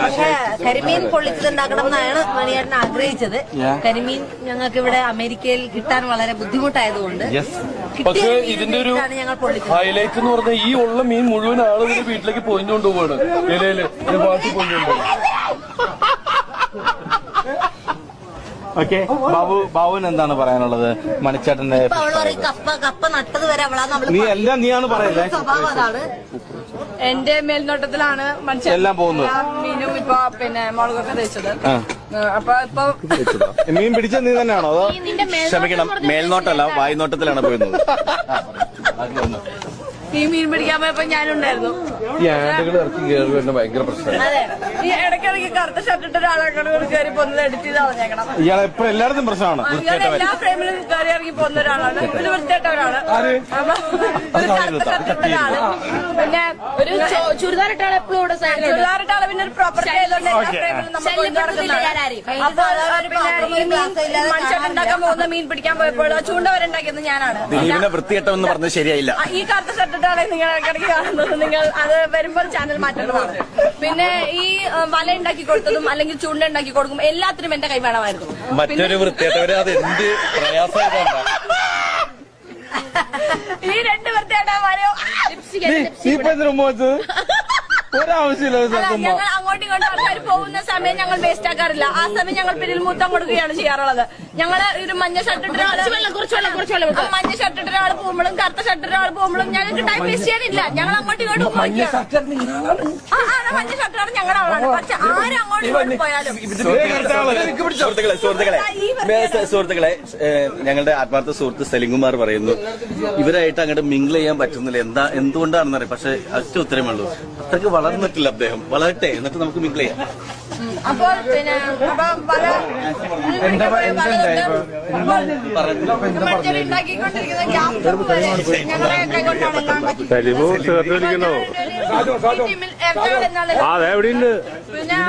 പക്ഷെ കരിമീൻ പൊള്ളിച്ചതുണ്ടാക്കണം എന്നാണ് മണിയേട്ടൻ ആഗ്രഹിച്ചത്. കരിമീൻ ഞങ്ങൾക്ക് ഇവിടെ അമേരിക്കയിൽ കിട്ടാൻ വളരെ ബുദ്ധിമുട്ടായതുകൊണ്ട് പക്ഷെ ഇതിന്റെ ഒരു ഹൈലൈറ്റ് എന്ന് പറഞ്ഞാൽ ഈ ഉള്ള മീൻ മുഴുവൻ ആളുകൾ വീട്ടിലേക്ക് പൊഞ്ഞുകൊണ്ട് പോവാണ്. ഇലയില് വാട്ടി പൊഞ്ഞുകൊണ്ട്. ഓക്കെ, ബാബുവിന് എന്താണ് പറയാനുള്ളത്? മണിച്ചേട്ടന്റെ കപ്പ നട്ടത് വരെ നീയാണ് പറയല്ലേ? സ്വഭാവം അതാണ്. എന്റെ മേൽനോട്ടത്തിലാണ് എല്ലാം പോകുന്നത്. മീനും ഇപ്പൊ മുളകൊക്കെ തേച്ചത്. അപ്പൊ ഇപ്പൊ മീൻ പിടിച്ച നീ തന്നെയാണോ? അതോ ക്ഷമിക്കണം, മേൽനോട്ടല്ല വായ്നോട്ടത്തിലാണ് പോയിരുന്നത്. ഈ മീൻ പിടിക്കാൻ പോയപ്പോ ഞാനുണ്ടായിരുന്നു. ഈ ആടുകൾ ഇറക്കി കയറി വരുന്ന ഭയങ്കര പ്രശ്നമാണ്. ഈ ഇടയ്ക്കിടയ്ക്ക് കറുത്ത ഷർട്ടിട്ട് ഒരാളെ കയറി പോകുന്നത് എഡിറ്റ് ചെയ്ത് കളഞ്ഞേക്കണം. ഇയാളെ എപ്പോഴും എല്ലായിടത്തും പ്രശ്നമാണ്. എല്ലാ ഫ്രെയിമിലും കയറി ഇറങ്ങി പോകുന്ന ഒരാളാണ്. ഒരു വൃത്തിയായിട്ടവരാണ്. കറുത്ത ഷർട്ടിട്ട ഒരാള്, പിന്നെ ഒരു ചുരിദാറിട്ടാണ് എപ്പോഴും ഇവിടെ ചുരിദാറിട്ടാള്, പിന്നെ ഒരു പ്രോപ്പർട്ടി ആയതുകൊണ്ട് എല്ലാ ഫ്രെയിമിലും നമുക്ക് മൺചട്ടുണ്ടാക്കാൻ പോകുന്ന മീൻ പിടിക്കാൻ പോയപ്പോൾ ചൂണ്ട വരെ ഉണ്ടാക്കിയത് ഞാനാണ്. ദിലീപിനെ വൃത്തികെട്ടമെന്ന് പറഞ്ഞത് ശരിയായില്ല. ഈ കറുത്ത ഷർട്ടിട്ടാണ് നിങ്ങൾ ഇടയ്ക്കിടയ്ക്ക് കാണുന്നത്. നിങ്ങൾ അത് വരുമ്പോൾ ചാനൽ മാറ്റേണ്ടതാണ്. പിന്നെ ഈ വല ഉണ്ടാക്കി കൊടുത്തതും അല്ലെങ്കിൽ ചൂണ്ട ഉണ്ടാക്കി കൊടുക്കും എല്ലാത്തിനും എന്റെ കൈ വേണമായിരുന്നു. മറ്റൊരു വൃത്തികെട്ടവര് അത് എന്ത് പ്രയാസമായിട്ടാണ്. ഈ രണ്ട് വൃത്തികെട്ടവരോ ഒരാവശ്യമില്ല. ഞങ്ങൾ അങ്ങോട്ടും ഇങ്ങോട്ടും ആൾക്കാർ പോകുന്ന സമയം ഞങ്ങൾ വേസ്റ്റ് ആക്കാറില്ല. ആ സമയം ഞങ്ങൾ പിന്നിൽ മൂത്തം കൊടുക്കുകയാണ് ചെയ്യാറുള്ളത്. ഞങ്ങള് ഒരു മഞ്ഞ ഷർട്ടിട്ട മഞ്ഞ ഷർട്ടിട്ട ഒരാൾ പോകുമ്പോഴും കറുത്ത ഷർട്ടിട്ട ഒരാൾ പോകുമ്പോഴും ഞങ്ങൾക്ക് ടൈം വേസ്റ്റ് ചെയ്യാനില്ല. ഞങ്ങൾ അങ്ങോട്ടും ഇങ്ങോട്ടും മഞ്ഞ ഷർട്ടാണ് ഞങ്ങളുടെ ആളാണ്. പക്ഷെ ആരും അങ്ങോട്ടും ഇങ്ങോട്ടും പോയാലും സുഹൃത്തുക്കളെ ഞങ്ങളുടെ ആത്മാർത്ഥ സുഹൃത്ത് സലിംകുമാർ പറയുന്നു ഇവരായിട്ട് അങ്ങോട്ട് മിങ്കിൾ ചെയ്യാൻ പറ്റുന്നില്ല. എന്തുകൊണ്ടാണെന്ന് അറിയാം. പക്ഷെ ഒറ്റ ഉത്തരമേ ഉള്ളൂ, അത്രയ്ക്ക് വളർന്നിട്ടില്ല അദ്ദേഹം. വളരട്ടെ, എന്നിട്ട് നമുക്ക് മിങ്കിൾ ചെയ്യാം. അപ്പോൾ പിന്നെ ഉണ്ടാക്കിക്കൊണ്ടിരിക്കുന്ന ഗ്യാസ് വരെ ഞങ്ങളെ കൈകൊണ്ടാണ്. അതെവിടെയുണ്ട്? പിന്നെ